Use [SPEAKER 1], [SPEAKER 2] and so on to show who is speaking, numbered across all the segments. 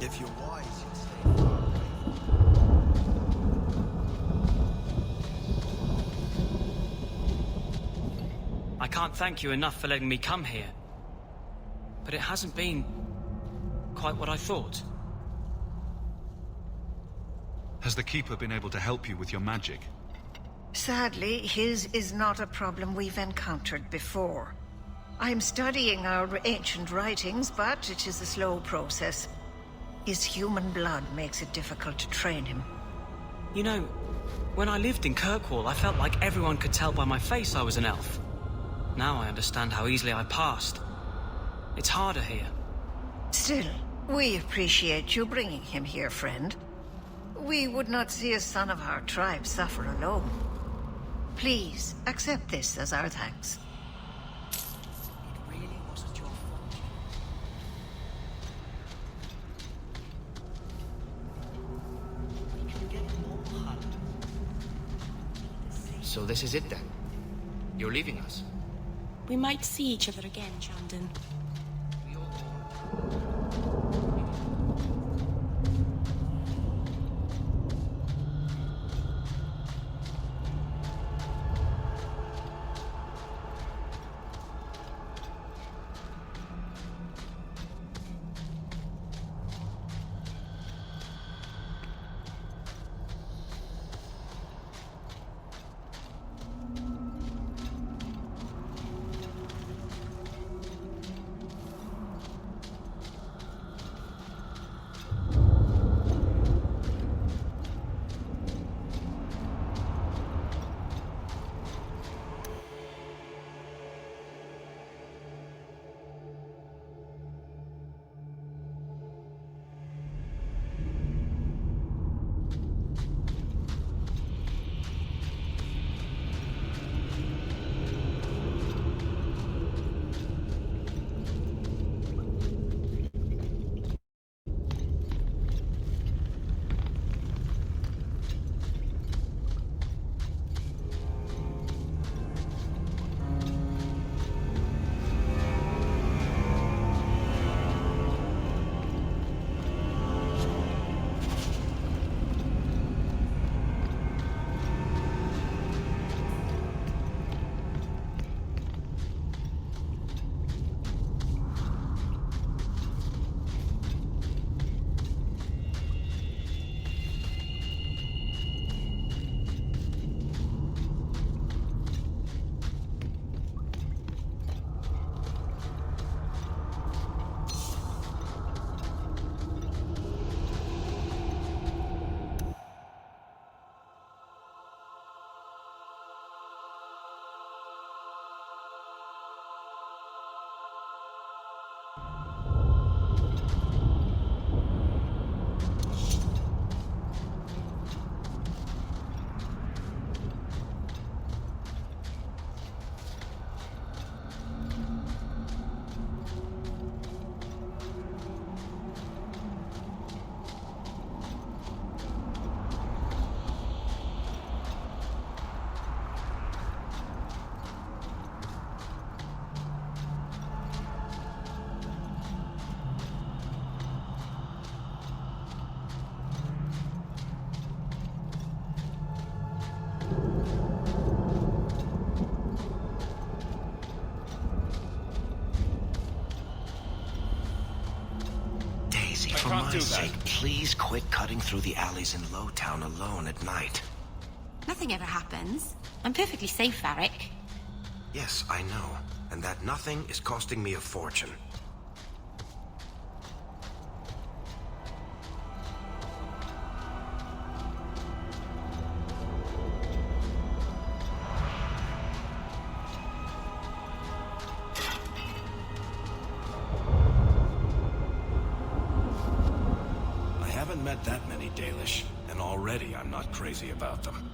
[SPEAKER 1] If you're wise, you'll stay far away.
[SPEAKER 2] I can't thank you enough for letting me come here. But it hasn't been quite what I thought.
[SPEAKER 3] Has the Keeper been able to help you with your magic?
[SPEAKER 4] Sadly, his is not a problem we've encountered before. I'm studying our ancient writings, but it is a slow process. His human blood makes it difficult to train him.
[SPEAKER 2] You know, when I lived in Kirkwall, I felt like everyone could tell by my face I was an elf. Now I understand how easily I passed. It's harder here.
[SPEAKER 4] Still, we appreciate you bringing him here, friend. We would not see a son of our tribe suffer alone. Please, accept this as our thanks.
[SPEAKER 2] It really wasn't your fault. We can get more help.
[SPEAKER 5] So this is it then? You're leaving us?
[SPEAKER 6] We might see each other again, Shandon.
[SPEAKER 5] For my sake, please quit cutting through the alleys in Lowtown alone at night.
[SPEAKER 6] Nothing ever happens. I'm perfectly safe, Varric.
[SPEAKER 5] Yes, I know. And that nothing is costing me a fortune.
[SPEAKER 1] Met that many Dalish, and already I'm not crazy about them.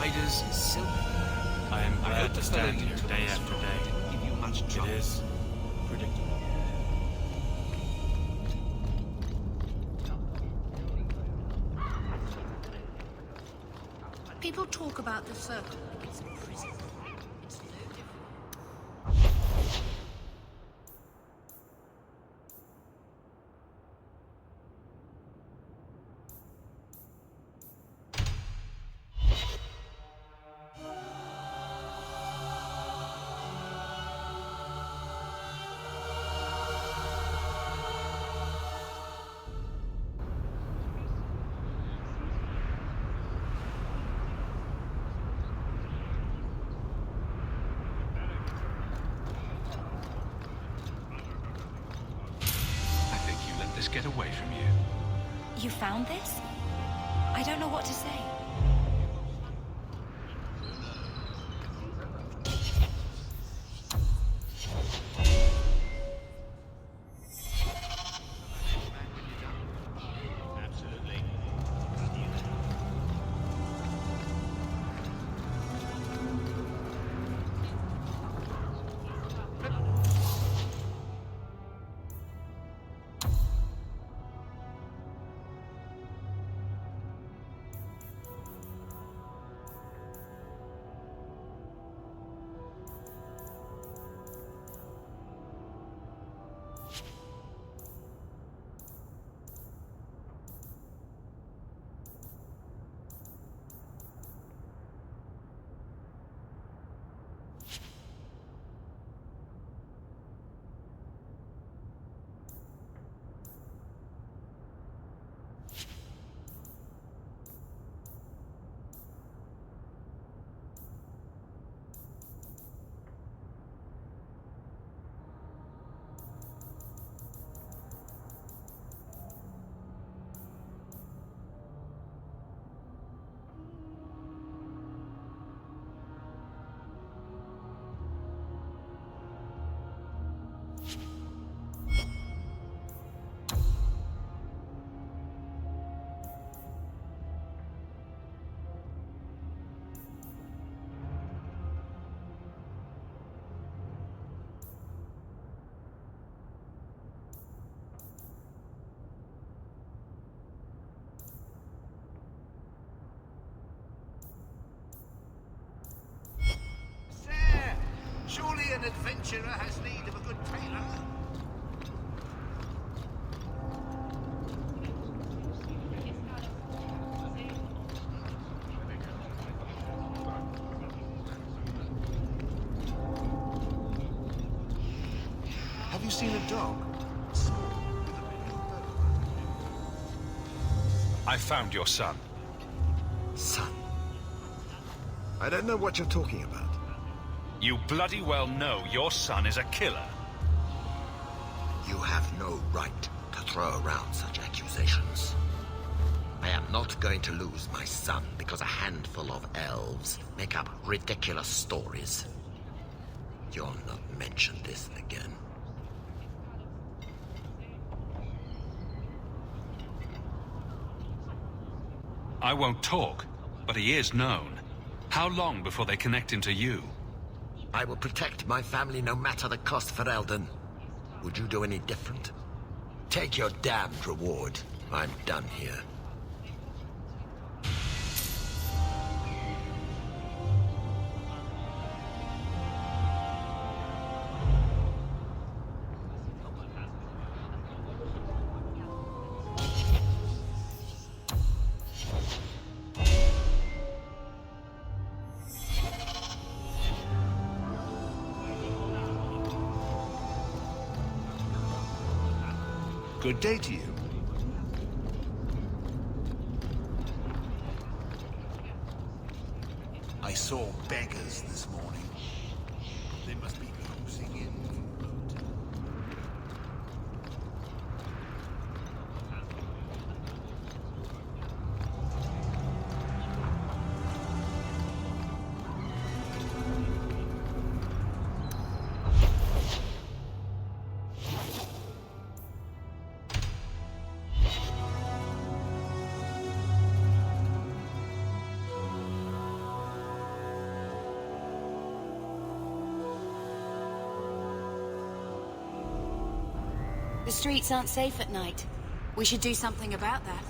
[SPEAKER 5] spiders and silk.
[SPEAKER 2] I am
[SPEAKER 5] I
[SPEAKER 2] glad
[SPEAKER 5] hope
[SPEAKER 2] to
[SPEAKER 5] the fellow
[SPEAKER 2] stand
[SPEAKER 5] you
[SPEAKER 2] here
[SPEAKER 5] took
[SPEAKER 2] day
[SPEAKER 5] us
[SPEAKER 2] after
[SPEAKER 5] from
[SPEAKER 2] day.
[SPEAKER 5] didn't give you much trouble.
[SPEAKER 2] It is predictable.
[SPEAKER 7] People talk about the circle like it's a prison. It's no different.
[SPEAKER 3] I think you let this get away from you.
[SPEAKER 6] You found this? I don't know what to say.
[SPEAKER 8] Sir, surely an adventurer has need of a good tailor. Have you seen a dog?
[SPEAKER 3] I found your son.
[SPEAKER 1] Son. I don't know what you're talking about.
[SPEAKER 3] You bloody well know your son is a killer.
[SPEAKER 5] You have no right to throw around such accusations. I am not going to lose my son because a handful of elves make up ridiculous stories. You'll not mention this again.
[SPEAKER 3] I won't talk, but he is known. How long before they connect him to you?
[SPEAKER 5] I will protect my family no matter the cost for Eldon. Would you do any different? Take your damned reward. I'm done here.
[SPEAKER 8] Good day to you. I saw beggars this morning. They must be closing in.
[SPEAKER 6] streets aren't safe at night. We should do something about that.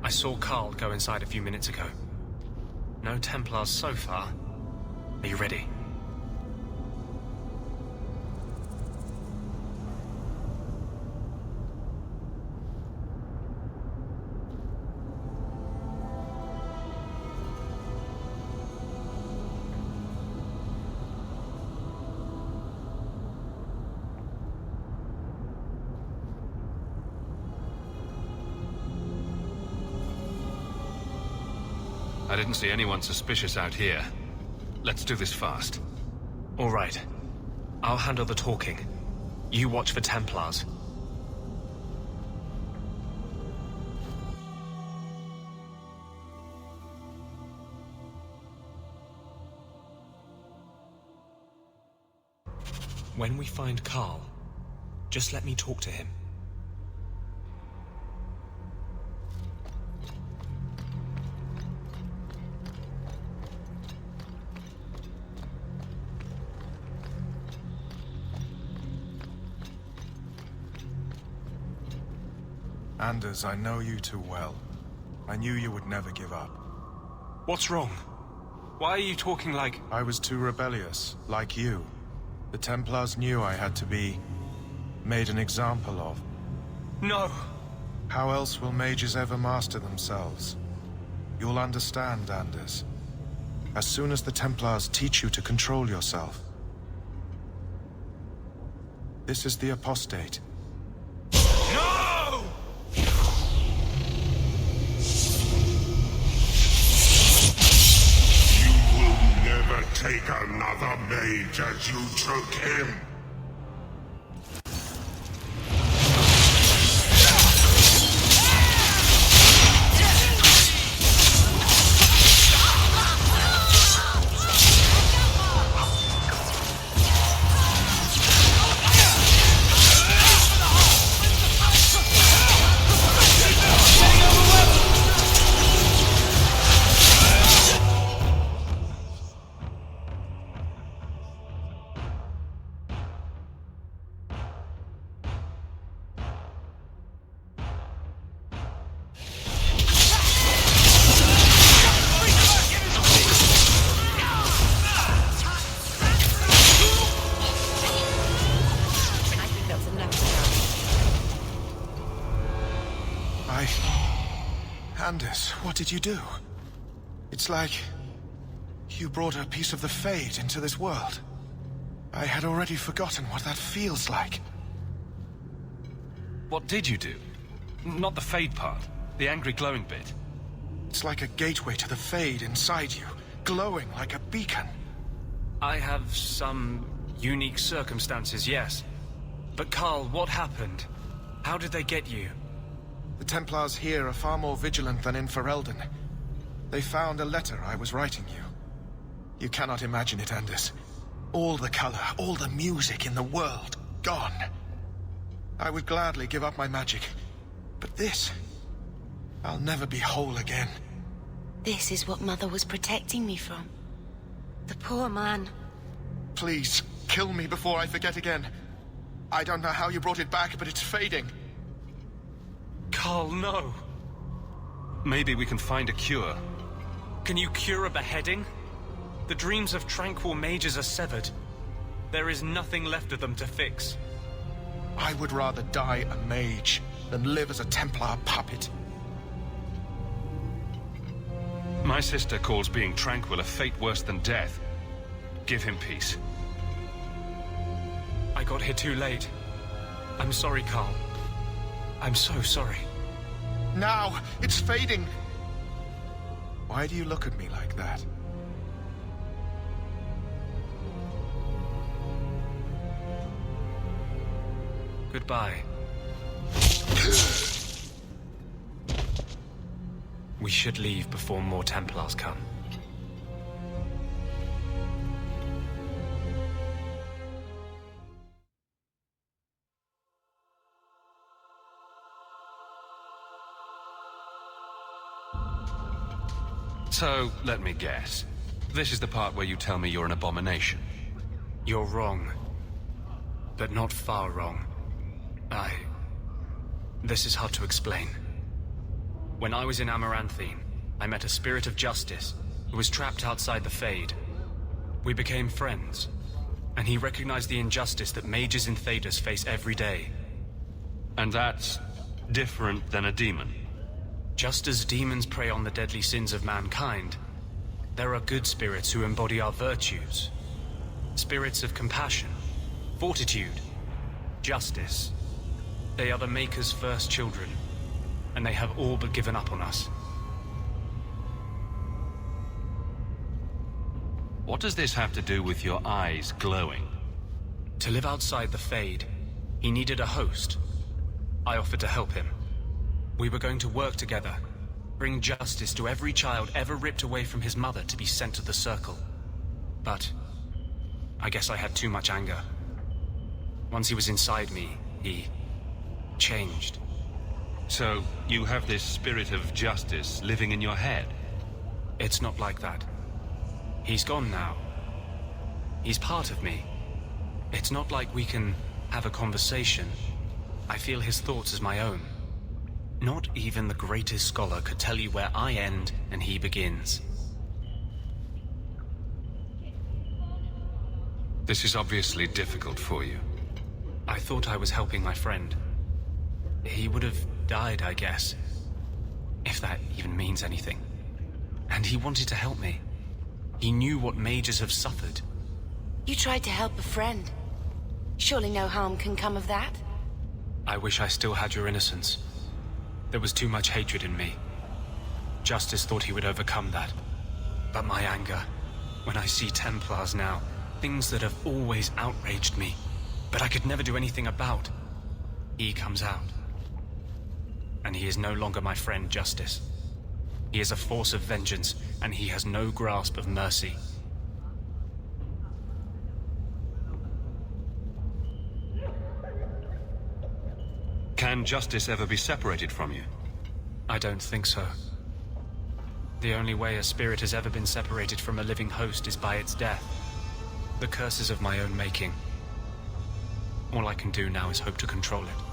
[SPEAKER 9] I saw Carl go inside a few minutes ago. No Templars so far. Are you ready?
[SPEAKER 3] I didn't see anyone suspicious out here. Let's do this fast.
[SPEAKER 9] All right. I'll handle the talking. You watch for Templars. When we find Carl, just let me talk to him.
[SPEAKER 10] Anders, I know you too well. I knew you would never give up.
[SPEAKER 9] What's wrong? Why are you talking like...
[SPEAKER 10] I was too rebellious, like you. The Templars knew I had to be... made an example of.
[SPEAKER 9] No!
[SPEAKER 10] How else will mages ever master themselves? You'll understand, Anders. As soon as the Templars teach you to control yourself. This is the Apostate.
[SPEAKER 3] No!
[SPEAKER 11] Never take another mage as you took him.
[SPEAKER 10] Anders, what did you do? It's like... you brought a piece of the Fade into this world. I had already forgotten what that feels like.
[SPEAKER 3] What did you do? Not the Fade part. The angry glowing bit.
[SPEAKER 10] It's like a gateway to the Fade inside you, glowing like a beacon.
[SPEAKER 9] I have some unique circumstances, yes. But Carl, what happened? How did they get you?
[SPEAKER 10] The Templars here are far more vigilant than in Ferelden. They found a letter I was writing you. You cannot imagine it, Anders. All the color, all the music in the world, gone. I would gladly give up my magic. But this... I'll never be whole again.
[SPEAKER 6] This is what Mother was protecting me from. The poor man.
[SPEAKER 10] Please, kill me before I forget again. I don't know how you brought it back, but it's fading.
[SPEAKER 9] Carl, no.
[SPEAKER 3] Maybe we can find a cure.
[SPEAKER 9] Can you cure a beheading? The dreams of tranquil mages are severed. There is nothing left of them to fix.
[SPEAKER 10] I would rather die a mage than live as a Templar puppet.
[SPEAKER 3] My sister calls being tranquil a fate worse than death. Give him peace.
[SPEAKER 9] I got here too late. I'm sorry, Carl. I'm so sorry.
[SPEAKER 10] Now! It's fading! Why do you look at me like that?
[SPEAKER 9] Goodbye. We should leave before more Templars come.
[SPEAKER 3] So, let me guess. This is the part where you tell me you're an abomination.
[SPEAKER 9] You're wrong. But not far wrong. This is hard to explain. When I was in Amaranthine, I met a spirit of justice who was trapped outside the Fade. We became friends, and he recognized the injustice that mages in Thedas face every day.
[SPEAKER 3] And that's different than a demon?
[SPEAKER 9] Just as demons prey on the deadly sins of mankind, there are good spirits who embody our virtues. Spirits of compassion, fortitude, justice. They are the Maker's first children, and they have all but given up on us.
[SPEAKER 3] What does this have to do with your eyes glowing?
[SPEAKER 9] To live outside the Fade, he needed a host. I offered to help him. We were going to work together, bring justice to every child ever ripped away from his mother to be sent to the Circle. But I guess I had too much anger. Once he was inside me, he changed.
[SPEAKER 3] So, you have this spirit of justice living in your head?
[SPEAKER 9] It's not like that. He's gone now. He's part of me. It's not like we can have a conversation. I feel his thoughts as my own. Not even the greatest scholar could tell you where I end and he begins.
[SPEAKER 3] This is obviously difficult for you.
[SPEAKER 9] I thought I was helping my friend. He would have died, I guess. If that even means anything. And he wanted to help me. He knew what mages have suffered.
[SPEAKER 6] You tried to help a friend. Surely no harm can come of that?
[SPEAKER 9] I wish I still had your innocence. There was too much hatred in me. Justice thought he would overcome that. But my anger, when I see Templars now, things that have always outraged me, but I could never do anything about, he comes out. And he is no longer my friend, Justice. He is a force of vengeance, and he has no grasp of mercy.
[SPEAKER 3] Can justice ever be separated from you?
[SPEAKER 9] I don't think so. The only way a spirit has ever been separated from a living host is by its death. The curse is of my own making. All I can do now is hope to control it.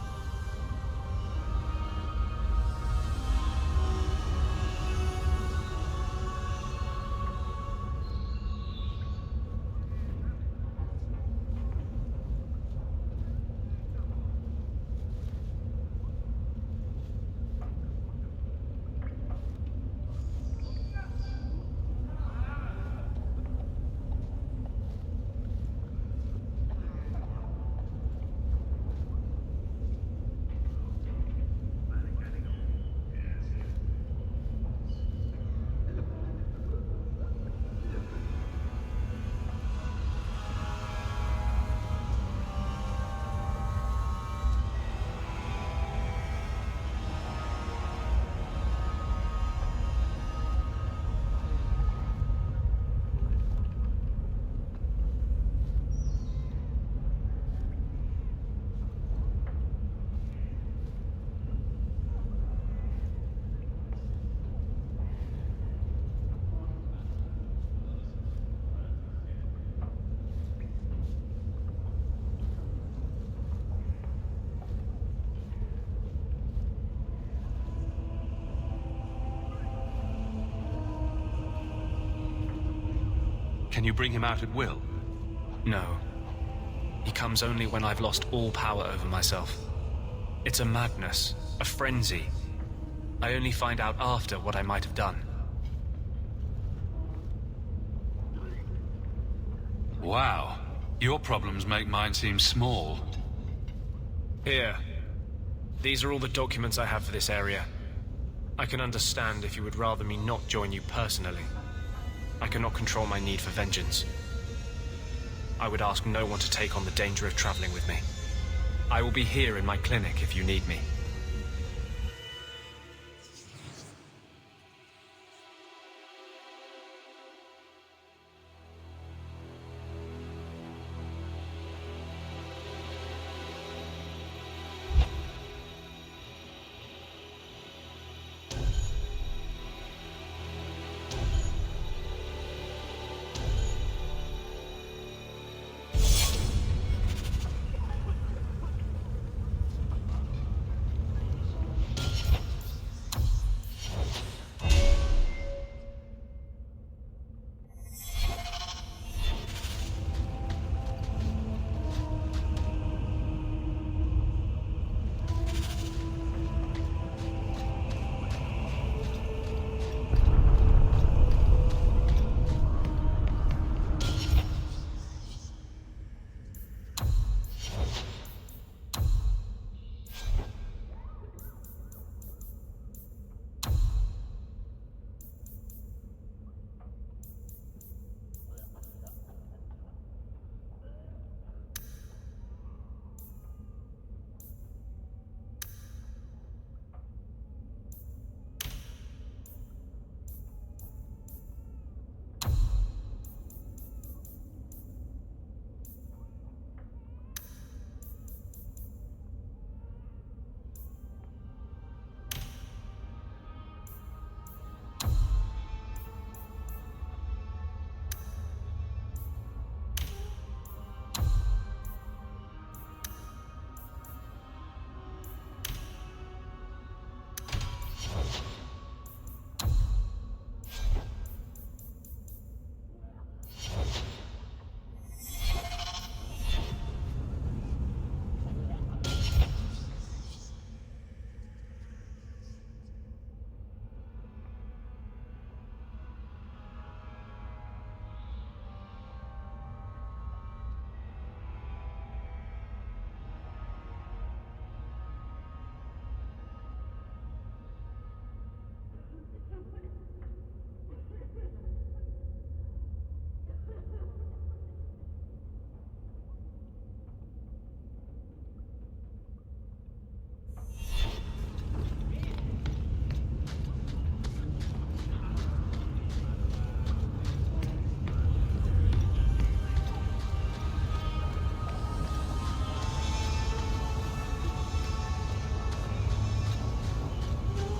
[SPEAKER 3] Can you bring him out at will?
[SPEAKER 9] No. He comes only when I've lost all power over myself. It's a madness, a frenzy. I only find out after what I might have done.
[SPEAKER 3] Wow. Your problems make mine seem small.
[SPEAKER 9] Here. These are all the documents I have for this area. I can understand if you would rather me not join you personally. I cannot control my need for vengeance. I would ask no one to take on the danger of traveling with me. I will be here in my clinic if you need me.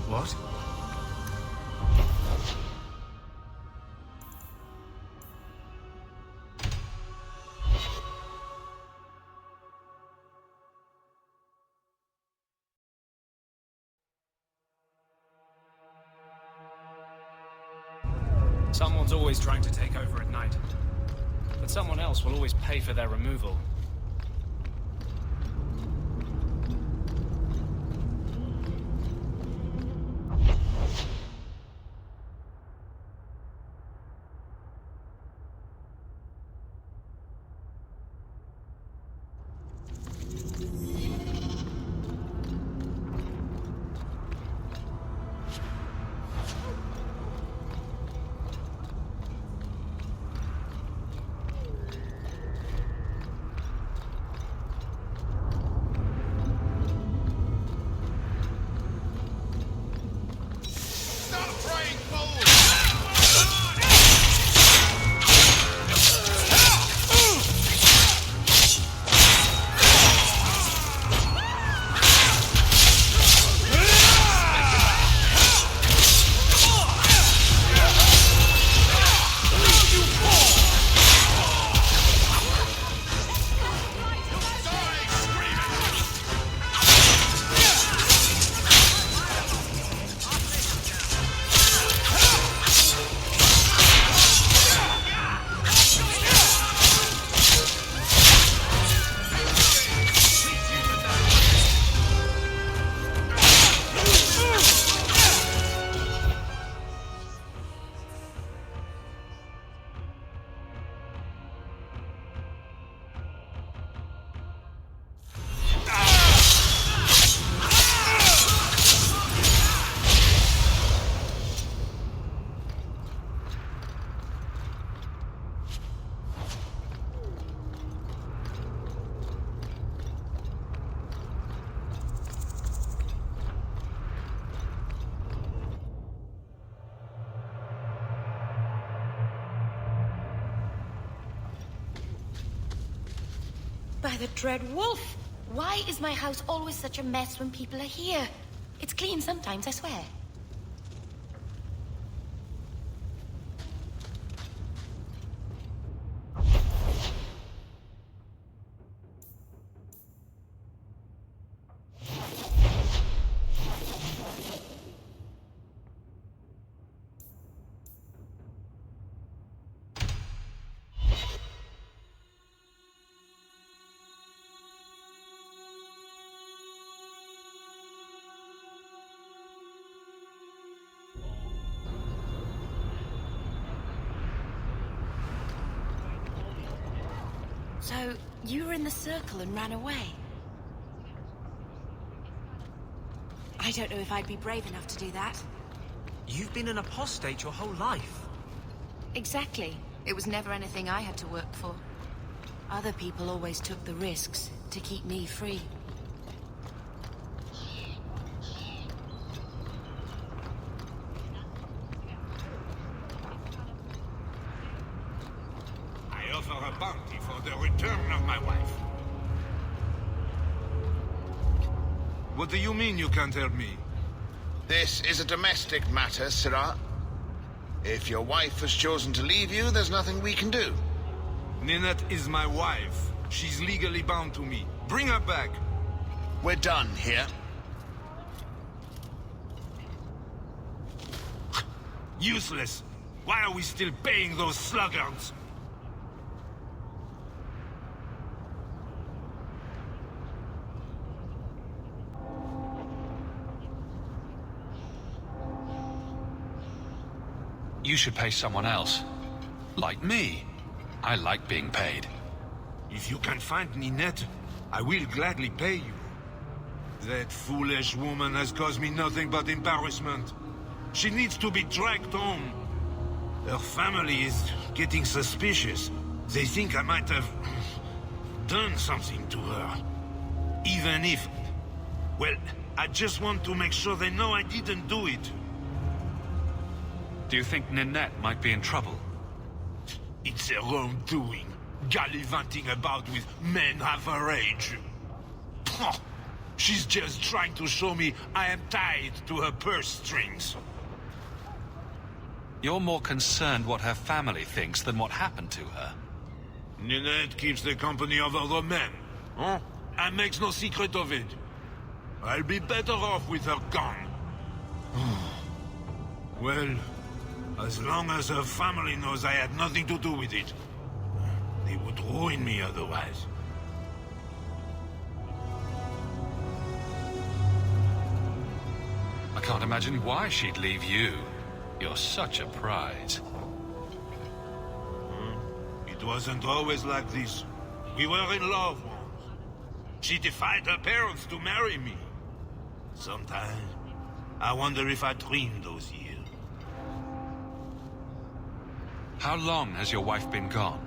[SPEAKER 10] What?
[SPEAKER 9] Someone's always trying to take over at night. But someone else will always pay for their removal.
[SPEAKER 6] By the dread wolf! Why is my house always such a mess when people are here? It's clean sometimes, I swear. So, you were in the circle and ran away? I don't know if I'd be brave enough to do that.
[SPEAKER 2] You've been an apostate your whole life.
[SPEAKER 6] Exactly. It was never anything I had to work for. Other people always took the risks to keep me free.
[SPEAKER 8] I offer a bounty for the return of my wife. What do you mean you can't help me?
[SPEAKER 10] This is a domestic matter, Sirrah. If your wife has chosen to leave you, there's nothing we can do.
[SPEAKER 8] Ninette is my wife. She's legally bound to me. Bring her back.
[SPEAKER 10] We're done here.
[SPEAKER 8] Useless. Why are we still paying those sluggards?
[SPEAKER 3] You should pay someone else. Like me. I like being paid.
[SPEAKER 8] If you can find Ninette, I will gladly pay you. That foolish woman has caused me nothing but embarrassment. She needs to be dragged home. Her family is getting suspicious. They think I might have done something to her. Even if... well, I just want to make sure they know I didn't do it.
[SPEAKER 3] Do you think Ninette might be in trouble?
[SPEAKER 8] It's her own doing. Gallivanting about with men half her age. She's just trying to show me I am tied to her purse strings.
[SPEAKER 3] You're more concerned what her family thinks than what happened to her.
[SPEAKER 8] Ninette keeps the company of other men. Huh? And makes no secret of it. I'll be better off with her gone. Well, as long as her family knows I had nothing to do with it. They would ruin me otherwise.
[SPEAKER 3] I can't imagine why she'd leave you. You're such a prize.
[SPEAKER 8] It wasn't always like this. We were in love once. She defied her parents to marry me. Sometimes, I wonder if I dreamed those years.
[SPEAKER 3] How long has your wife been gone?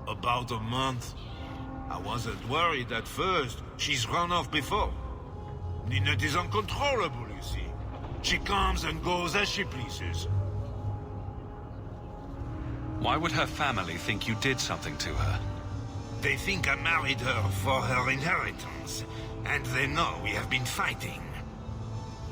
[SPEAKER 8] About a month. I wasn't worried at first. She's run off before. Ninette is uncontrollable, you see. She comes and goes as she pleases.
[SPEAKER 3] Why would her family think you did something to her?
[SPEAKER 8] They think I married her for her inheritance, and they know we have been fighting.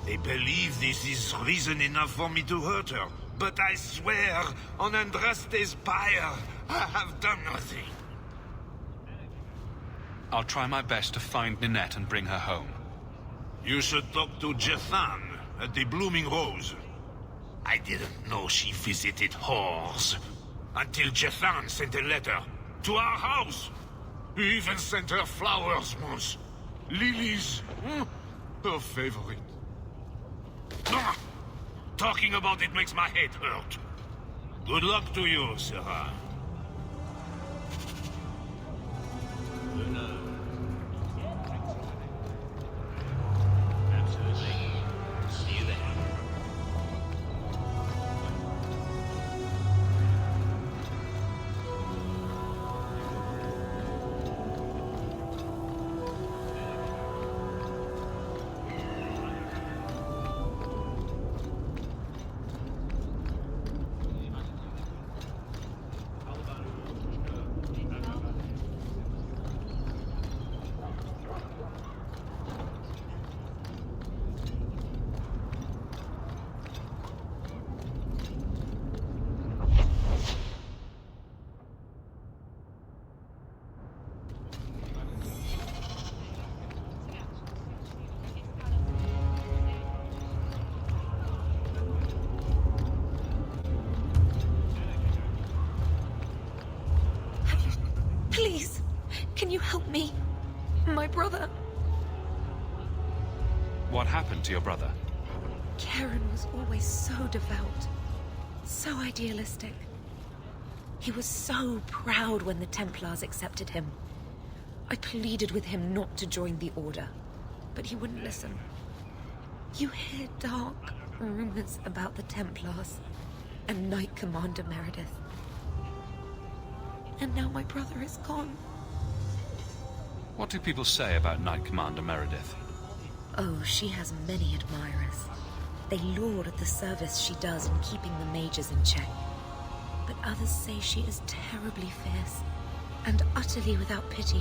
[SPEAKER 8] They believe this is reason enough for me to hurt her, but I swear, on Andraste's pyre, I have done nothing.
[SPEAKER 3] I'll try my best to find Ninette and bring her home.
[SPEAKER 8] You should talk to Jethan at the Blooming Rose. I didn't know she visited whores until Jethan sent a letter to our house. He even sent her flowers once. Lilies, her favorite. Talking about it makes my head hurt. Good luck to you, Sirrah.
[SPEAKER 12] Can you help me? My brother...
[SPEAKER 3] What happened to your brother?
[SPEAKER 12] Karen was always so devout, so idealistic. He was so proud when the Templars accepted him. I pleaded with him not to join the Order, but he wouldn't listen. You hear dark rumors about the Templars and Knight Commander Meredith. And now my brother is gone.
[SPEAKER 3] What do people say about Knight Commander Meredith?
[SPEAKER 12] Oh, she has many admirers. They laud the service she does in keeping the mages in check. But others say she is terribly fierce and utterly without pity,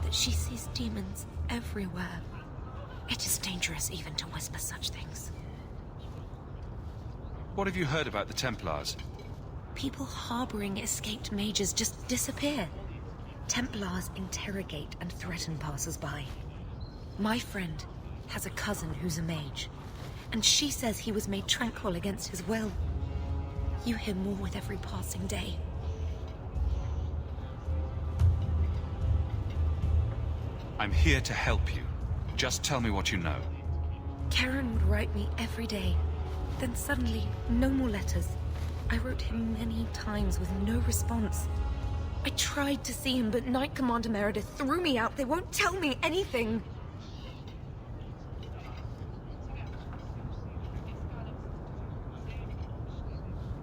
[SPEAKER 12] that she sees demons everywhere. It is dangerous even to whisper such things.
[SPEAKER 3] What have you heard about the Templars?
[SPEAKER 12] People harboring escaped mages just disappear. Templars interrogate and threaten passers-by. My friend has a cousin who's a mage, and she says he was made tranquil against his will. You hear more with every passing day.
[SPEAKER 3] I'm here to help you. Just tell me what you know.
[SPEAKER 12] Karen would write me every day. Then suddenly, no more letters. I wrote him many times with no response. I tried to see him, but Knight Commander Meredith threw me out. They won't tell me anything.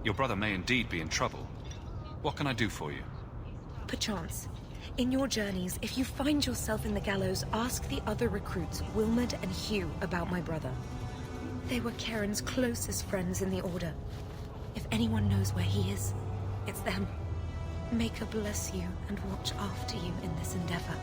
[SPEAKER 3] Your brother may indeed be in trouble. What can I do for you?
[SPEAKER 12] Perchance. In your journeys, if you find yourself in the gallows, ask the other recruits, Wilmerd and Hugh, about my brother. They were Karen's closest friends in the Order. If anyone knows where he is, it's them. May God bless you and watch after you in this endeavor.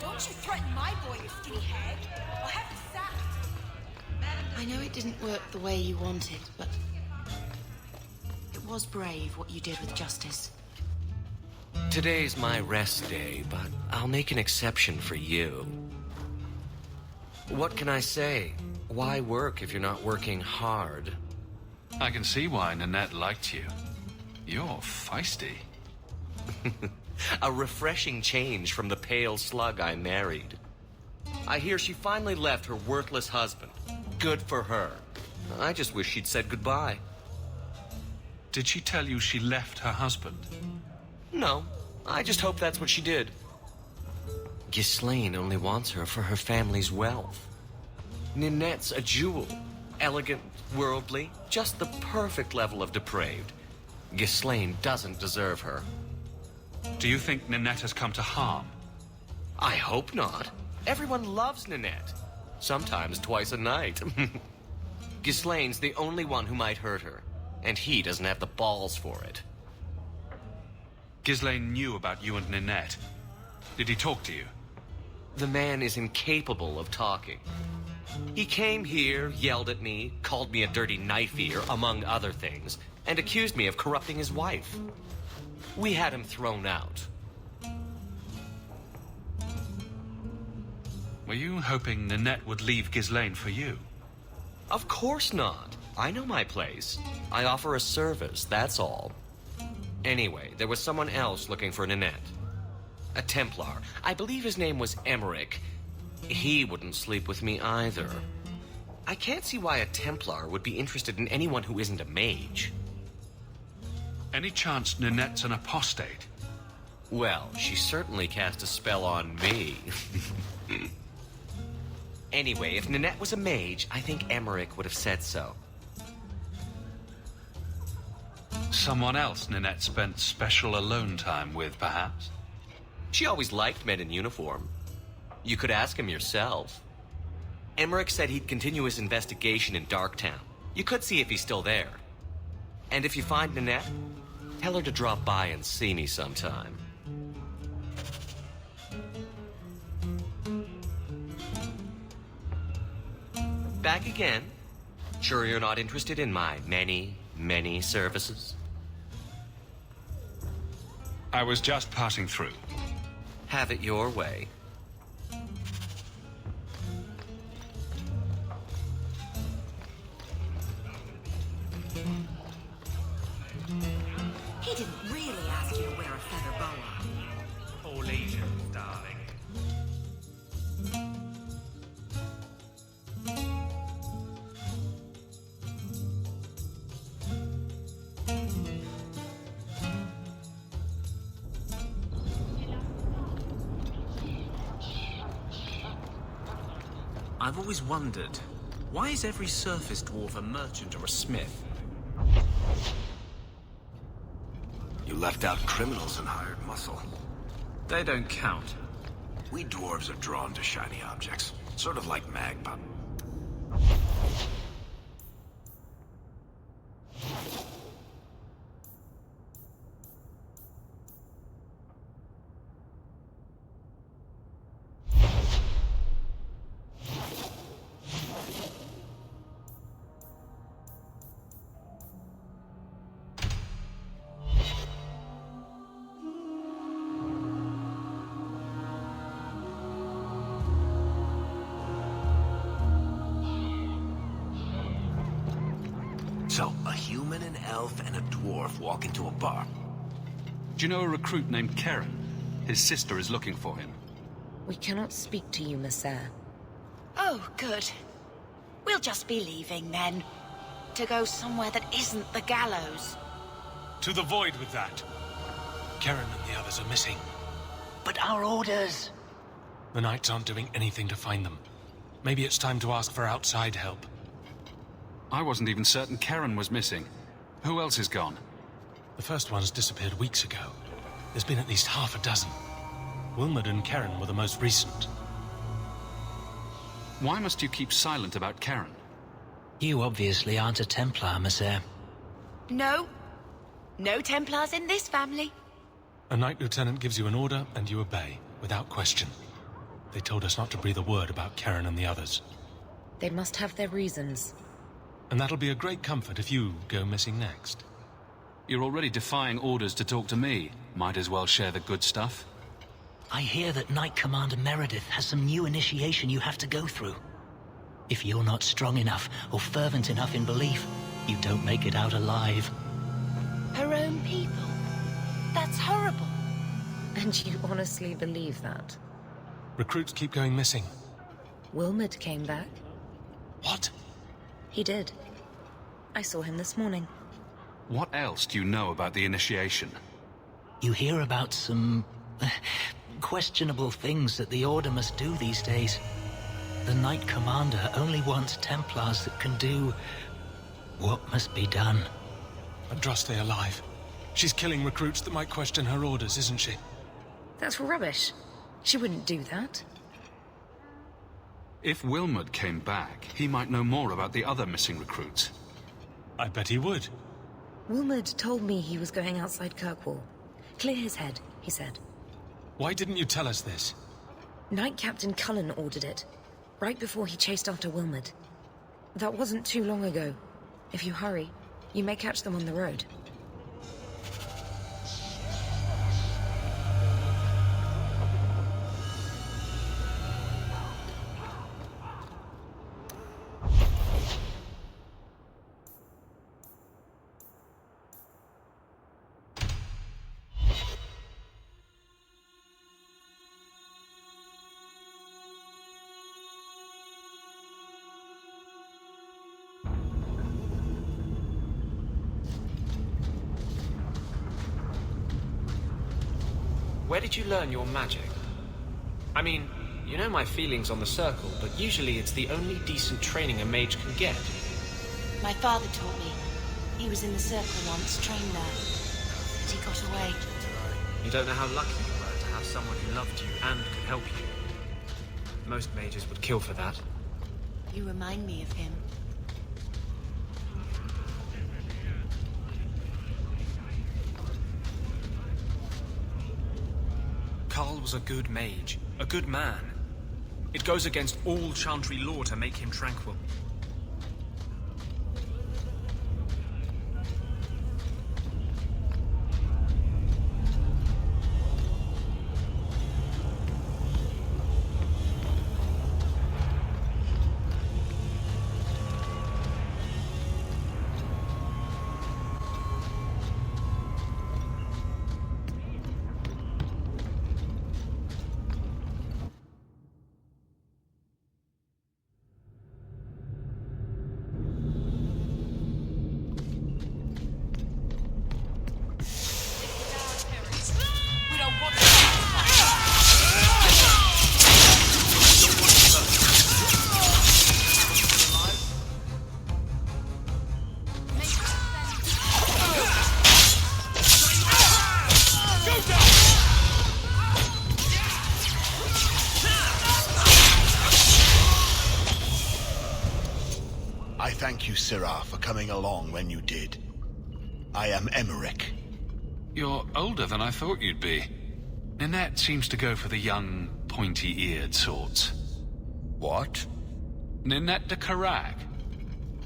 [SPEAKER 7] Don't you threaten my boy, you skinny hag. I'll have you sacked.
[SPEAKER 6] I know it didn't work the way you wanted, but... it was brave what you did with Justice.
[SPEAKER 13] Today's my rest day, but I'll make an exception for you. What can I say? Why work if you're not working hard?
[SPEAKER 3] I can see why Nanette liked you. You're feisty.
[SPEAKER 13] A refreshing change from the pale slug I married. I hear she finally left her worthless husband. Good for her. I just wish she'd said goodbye.
[SPEAKER 3] Did she tell you she left her husband?
[SPEAKER 13] No, I just hope that's what she did. Ghislaine only wants her for her family's wealth. Ninette's a jewel. Elegant, worldly, just the perfect level of depraved. Ghislaine doesn't deserve her.
[SPEAKER 3] Do you think Ninette has come to harm?
[SPEAKER 13] I hope not. Everyone loves Ninette. Sometimes twice a night. Ghislaine's the only one who might hurt her, and he doesn't have the balls for it.
[SPEAKER 3] Ghislaine knew about you and Ninette. Did he talk to you?
[SPEAKER 13] The man is incapable of talking. He came here, yelled at me, called me a dirty knife-eater, among other things, and accused me of corrupting his wife. We had him thrown out.
[SPEAKER 3] Were you hoping Ninette would leave Ghislaine for you?
[SPEAKER 13] Of course not. I know my place. I offer a service, that's all. Anyway, there was someone else looking for Ninette. A Templar. I believe his name was Emmerich. He wouldn't sleep with me either. I can't see why a Templar would be interested in anyone who isn't a mage.
[SPEAKER 3] Any chance Ninette's an apostate?
[SPEAKER 13] Well, she certainly cast a spell on me. Anyway, if Ninette was a mage, I think Emmerich would have said so.
[SPEAKER 3] Someone else Ninette spent special alone time with, perhaps?
[SPEAKER 13] She always liked men in uniform. You could ask him yourself. Emmerich said he'd continue his investigation in Darktown. You could see if he's still there. And if you find Ninette, tell her to drop by and see me sometime. Back again? Sure you're not interested in my many, many services?
[SPEAKER 3] I was just passing through.
[SPEAKER 13] Have it your way.
[SPEAKER 14] He didn't really ask you to wear a feather boa.
[SPEAKER 9] All Asians, darling.
[SPEAKER 15] I've always wondered, why is every surface dwarf a merchant or a smith?
[SPEAKER 1] You left out criminals and hired muscle.
[SPEAKER 15] They don't count.
[SPEAKER 1] We dwarves are drawn to shiny objects, sort of like Magpie. So, a human, an elf, and a dwarf walk into a bar.
[SPEAKER 3] Do you know a recruit named Keren? His sister is looking for him.
[SPEAKER 12] We cannot speak to you, Messer.
[SPEAKER 6] Oh, good. We'll just be leaving then. To go somewhere that isn't the gallows.
[SPEAKER 9] To the void with that. Keren and the others are missing.
[SPEAKER 16] But our orders...
[SPEAKER 9] The Knights aren't doing anything to find them. Maybe it's time to ask for outside help.
[SPEAKER 3] I wasn't even certain Keren was missing. Who else is gone?
[SPEAKER 9] The first one's disappeared weeks ago. There's been at least half a dozen. Wilmot and Keren were the most recent.
[SPEAKER 3] Why must you keep silent about Keren?
[SPEAKER 16] You obviously aren't a Templar, Messer.
[SPEAKER 6] No. No Templars in this family.
[SPEAKER 9] A Knight Lieutenant gives you an order, and you obey, without question. They told us not to breathe a word about Keren and the others.
[SPEAKER 12] They must have their reasons.
[SPEAKER 9] And that'll be a great comfort if you go missing next.
[SPEAKER 3] You're already defying orders to talk to me. Might as well share the good stuff.
[SPEAKER 16] I hear that Knight Commander Meredith has some new initiation you have to go through. If you're not strong enough or fervent enough in belief, you don't make it out alive.
[SPEAKER 6] Her own people? That's horrible.
[SPEAKER 12] And you honestly believe that?
[SPEAKER 9] Recruits keep going missing.
[SPEAKER 12] Wilmot came back.
[SPEAKER 9] What?
[SPEAKER 12] He did. I saw him this morning.
[SPEAKER 3] What else do you know about the initiation?
[SPEAKER 16] You hear about some... questionable things that the Order must do these days. The Knight Commander only wants Templars that can do... what must be done.
[SPEAKER 9] Andraste alive. She's killing recruits that might question her orders, isn't she?
[SPEAKER 12] That's rubbish. She wouldn't do that.
[SPEAKER 3] If Wilmot came back, he might know more about the other missing recruits.
[SPEAKER 9] I bet he would.
[SPEAKER 12] Wilmot told me he was going outside Kirkwall. Clear his head, he said.
[SPEAKER 9] Why didn't you tell us this?
[SPEAKER 12] Knight Captain Cullen ordered it, right before he chased after Wilmot. That wasn't too long ago. If you hurry, you may catch them on the road.
[SPEAKER 15] Where did you learn your magic? I mean, you know my feelings on the Circle, but usually it's the only decent training a mage can get.
[SPEAKER 6] My father taught me. He was in the Circle once, trained there. But he got away.
[SPEAKER 15] You don't know how lucky you were to have someone who loved you and could help you. Most mages would kill for that.
[SPEAKER 6] You remind me of him.
[SPEAKER 9] was a good mage, a good man. It goes against all Chantry law to make him tranquil.
[SPEAKER 17] I thank you, Sirah, for coming along when you did. I am Emmerich.
[SPEAKER 3] You're older than I thought you'd be. Ninette seems to go for the young, pointy-eared sorts.
[SPEAKER 17] What?
[SPEAKER 3] Ninette de Karak.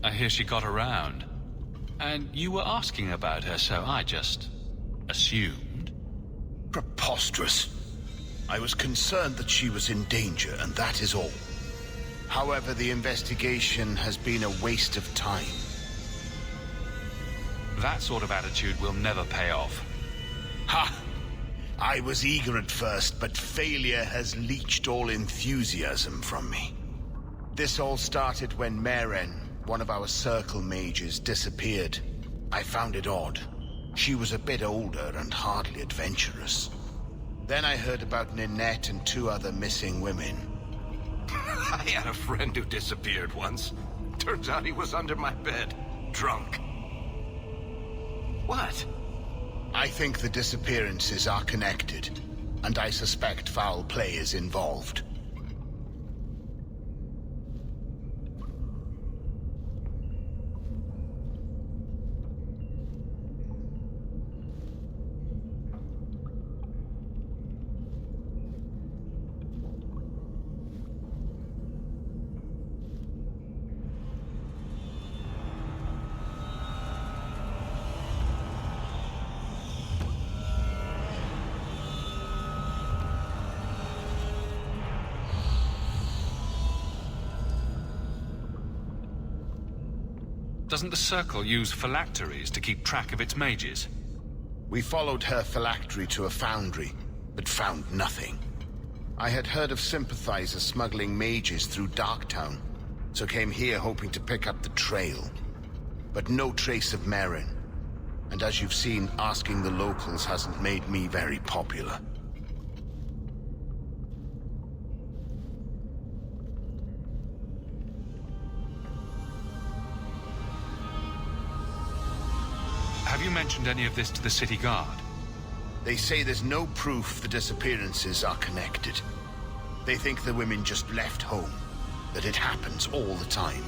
[SPEAKER 3] I hear she got around. And you were asking about her, so I just assumed.
[SPEAKER 17] Preposterous. I was concerned that she was in danger, and that is all. However, the investigation has been a waste of time.
[SPEAKER 3] That sort of attitude will never pay off.
[SPEAKER 17] Ha! I was eager at first, but failure has leached all enthusiasm from me. This all started when Meren, one of our circle mages, disappeared. I found it odd. She was a bit older and hardly adventurous. Then I heard about Ninette and 2 other missing women.
[SPEAKER 5] I had a friend who disappeared once. Turns out he was under my bed, drunk. What?
[SPEAKER 17] I think the disappearances are connected, and I suspect foul play is involved.
[SPEAKER 3] Doesn't the Circle use phylacteries to keep track of its mages?
[SPEAKER 17] We followed her phylactery to a foundry, but found nothing. I had heard of sympathizers smuggling mages through Darktown, so came here hoping to pick up the trail. But no trace of Meren. And as you've seen, asking the locals hasn't made me very popular.
[SPEAKER 3] Have you mentioned any of this to the city guard?
[SPEAKER 17] They say there's no proof the disappearances are connected. They think the women just left home, that it happens all the time.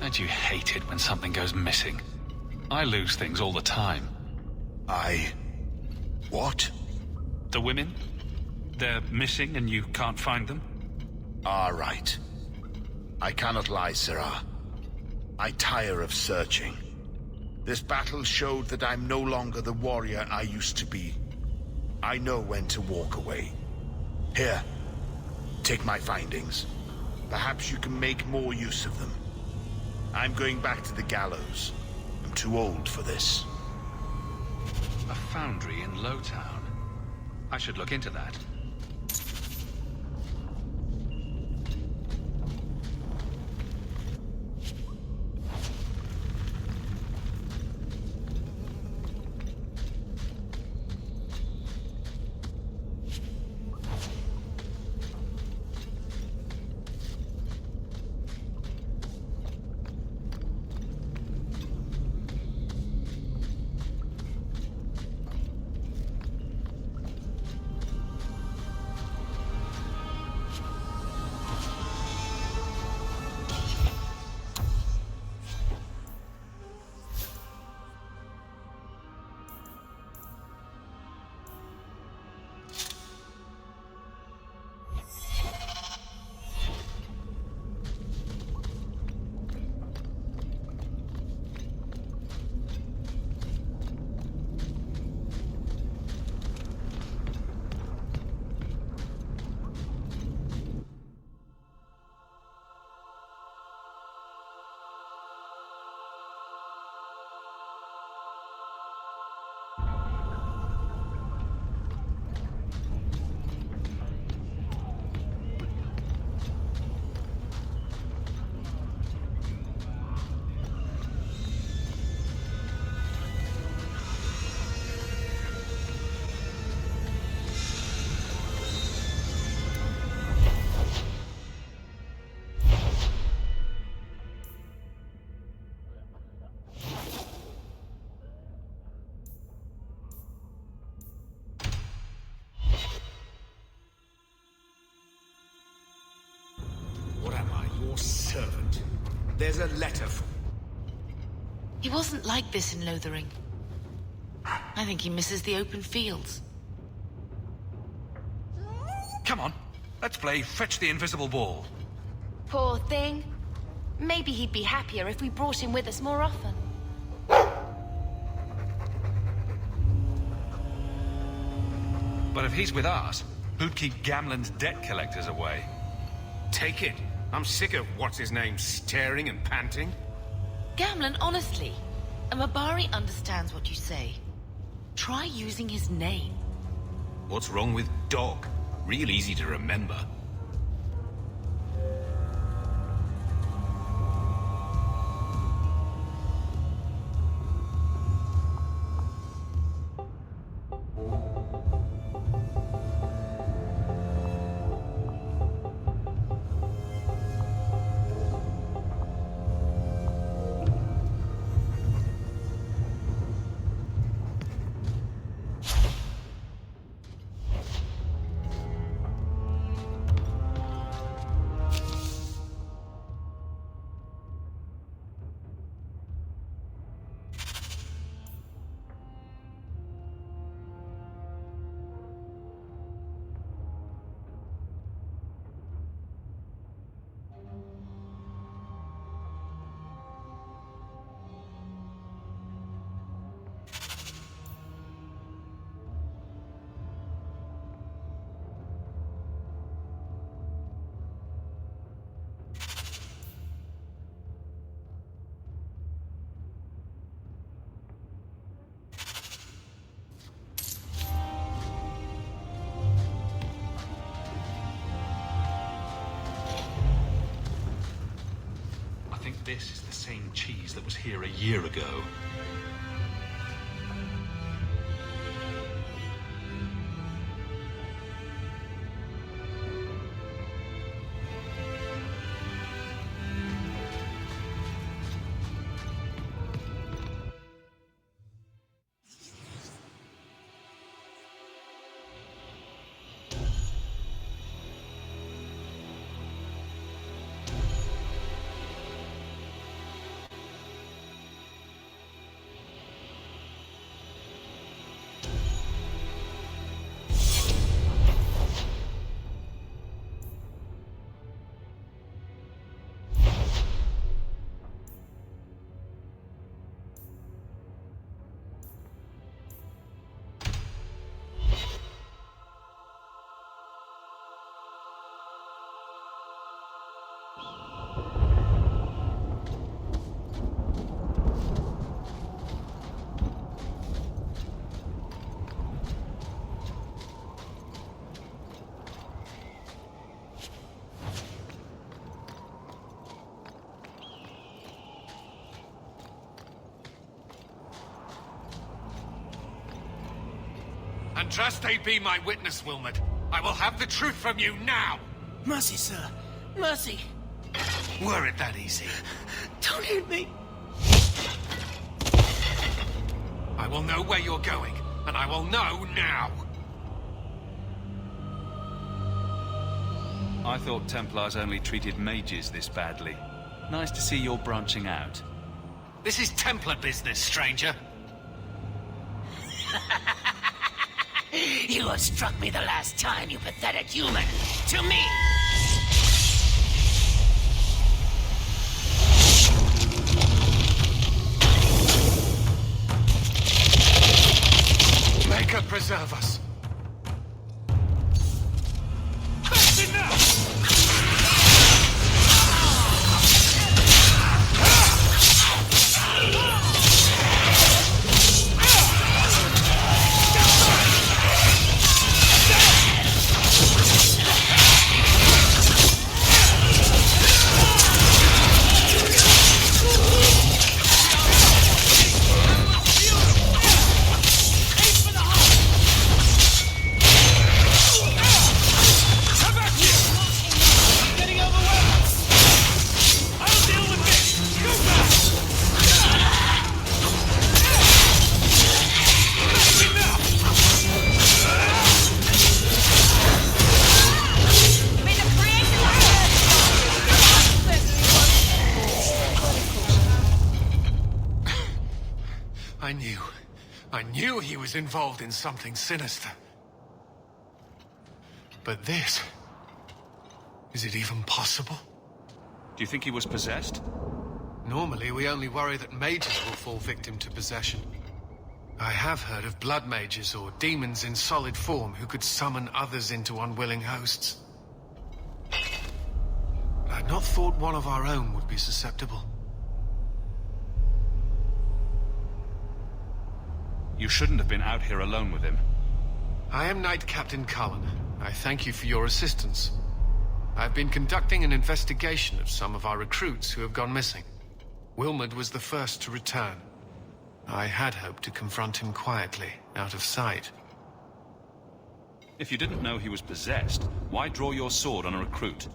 [SPEAKER 3] Don't you hate it when something goes missing? I lose things all the time.
[SPEAKER 17] What?
[SPEAKER 3] The women? They're missing and you can't find them?
[SPEAKER 17] Right. I cannot lie, Sirah. I tire of searching. This battle showed that I'm no longer the warrior I used to be. I know when to walk away. Here, take my findings. Perhaps you can make more use of them. I'm going back to the gallows. I'm too old for this.
[SPEAKER 3] A foundry in Lowtown. I should look into that.
[SPEAKER 18] There's a letter for...
[SPEAKER 6] He wasn't like this in Lothering. I think he misses the open fields.
[SPEAKER 19] Come on, let's play Fetch the Invisible Ball.
[SPEAKER 6] Poor thing. Maybe he'd be happier if we brought him with us more often.
[SPEAKER 19] But if he's with us, who'd keep Gamlen's debt collectors away?
[SPEAKER 18] Take it. I'm sick of what's-his-name staring and panting.
[SPEAKER 6] Gamlen, honestly, a Mabari understands what you say. Try using his name.
[SPEAKER 18] What's wrong with Dog? Real easy to remember.
[SPEAKER 19] This is the same cheese that was here a year ago.
[SPEAKER 18] Andraste be my witness, Wilmot. I will have the truth from you now!
[SPEAKER 20] Mercy, sir. Mercy.
[SPEAKER 18] Were it that easy?
[SPEAKER 20] Don't hit me.
[SPEAKER 18] I will know where you're going, and I will know now!
[SPEAKER 3] I thought Templars only treated mages this badly. Nice to see you're branching out.
[SPEAKER 18] This is Templar business, stranger.
[SPEAKER 20] You have struck me the last time, you pathetic human. To me!
[SPEAKER 18] Maker preserve us. That's enough! I knew he was involved in something sinister. But this... is it even possible?
[SPEAKER 19] Do you think he was possessed?
[SPEAKER 18] Normally, we only worry that mages will fall victim to possession. I have heard of blood mages or demons in solid form who could summon others into unwilling hosts. I'd not thought one of our own would be susceptible.
[SPEAKER 19] You shouldn't have been out here alone with him.
[SPEAKER 18] I am Knight Captain Cullen. I thank you for your assistance. I've been conducting an investigation of some of our recruits who have gone missing. Wilmod was the first to return. I had hoped to confront him quietly, out of sight.
[SPEAKER 19] If you didn't know he was possessed, why draw your sword on a recruit?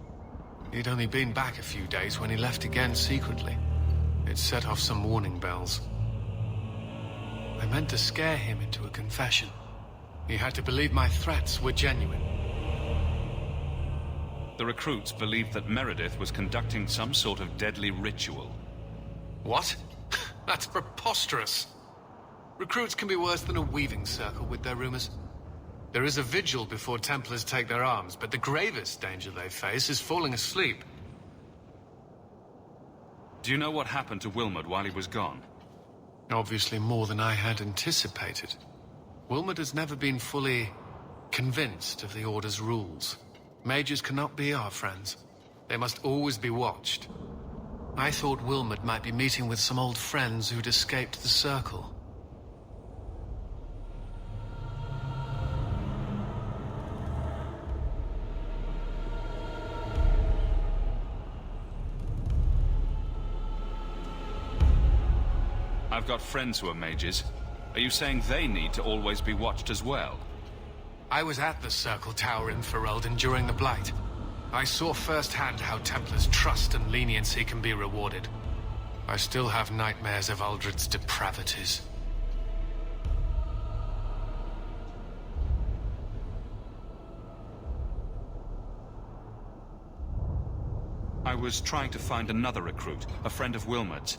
[SPEAKER 18] He'd only been back a few days when he left again secretly. It set off some warning bells. I meant to scare him into a confession. He had to believe my threats were genuine.
[SPEAKER 19] The recruits believed that Meredith was conducting some sort of deadly ritual.
[SPEAKER 18] What? That's preposterous. Recruits can be worse than a weaving circle with their rumors. There is a vigil before Templars take their arms, but the gravest danger they face is falling asleep.
[SPEAKER 19] Do you know what happened to Wilmod while he was gone?
[SPEAKER 18] Obviously more than I had anticipated. Wilmod has never been fully convinced of the Order's rules. Mages cannot be our friends. They must always be watched. I thought Wilmod might be meeting with some old friends who'd escaped the Circle.
[SPEAKER 19] I've got friends who are mages. Are you saying they need to always be watched as well?
[SPEAKER 18] I was at the Circle Tower in Ferelden during the Blight. I saw firsthand how Templars' trust and leniency can be rewarded. I still have nightmares of Uldred's depravities.
[SPEAKER 19] I was trying to find another recruit, a friend of Wilmod's.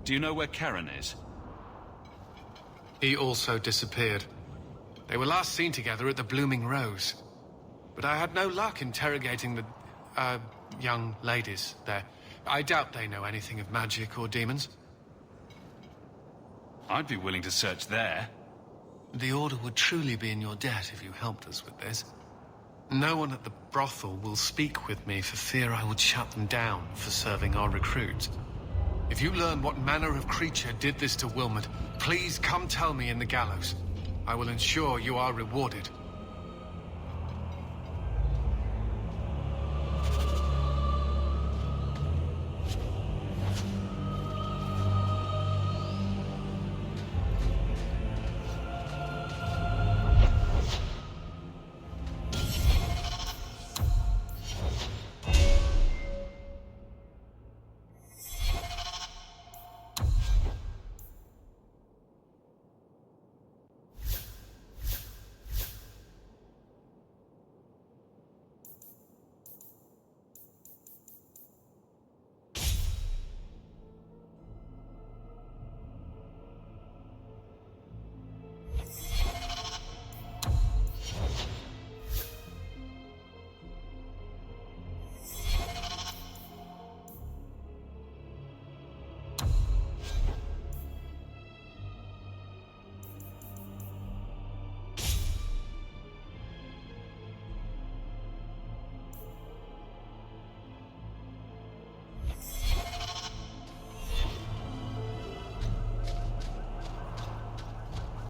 [SPEAKER 19] Do you know where Karen is?
[SPEAKER 18] He also disappeared. They were last seen together at the Blooming Rose. But I had no luck interrogating the, young ladies there. I doubt they know anything of magic or demons.
[SPEAKER 19] I'd be willing to search there.
[SPEAKER 18] The Order would truly be in your debt if you helped us with this. No one at the brothel will speak with me for fear I would shut them down for serving our recruits. If you learn what manner of creature did this to Wilmod, please come tell me in the gallows. I will ensure you are rewarded.